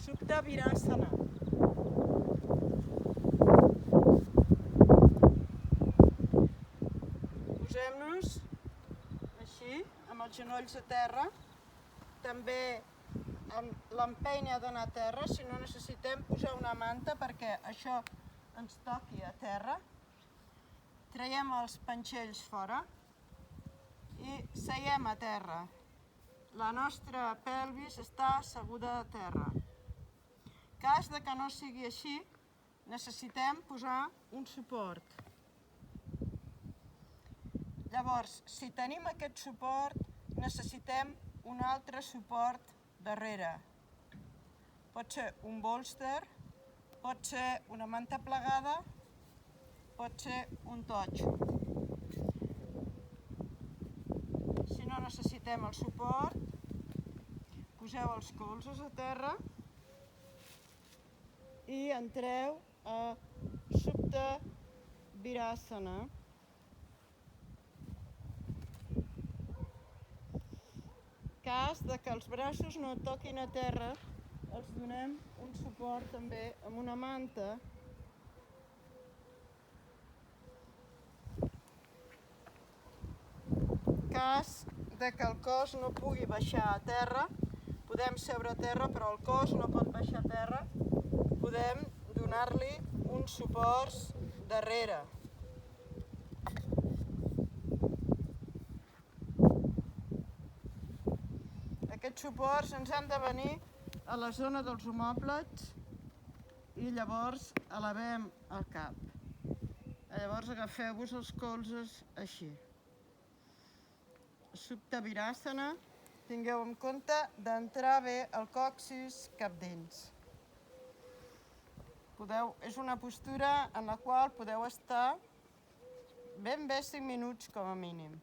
Supta Virasana. Posem-nos així, amb els genolls a terra. També l'empeny ha d'anar a terra, si no necessitem posar una manta perquè això ens toqui a terra. Traiem els panxells fora i seiem a terra. La nostra pelvis està asseguda a terra. En cas de que no sigui així, necessitem posar un suport. Llavors, si tenim aquest suport, necessitem un altre suport darrere. Pot ser un bòlster, pot ser una manta plegada, pot ser un totxo. Si no necessitem el suport, poseu els colzes a terra i entreu a Supta Virasana. En cas de que els braços no toquin a terra, els donem un suport també amb una manta. En cas de que el cos no pugui baixar a terra, podem seure a terra, però el cos no pot baixar a terra, podem donar-li uns suports darrere. Aquests suports ens han de venir a la zona dels omòplats i llavors elevem el cap. Llavors agafeu-vos els colzes així. Supta Virasana, tingueu en compte d'entrar bé el còccix cap dins. És una postura en la qual podeu estar ben bé 5 minuts com a mínim.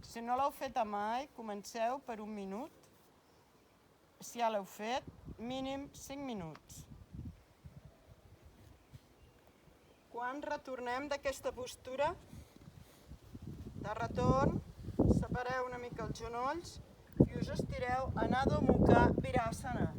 Si no l'heu fet mai, comenceu per 1 minut. Si ja l'heu fet, mínim 5 minuts. Quan retornem d'aquesta postura, de retorn, separeu una mica els genolls i us estireu en Adho Mukha Virasana.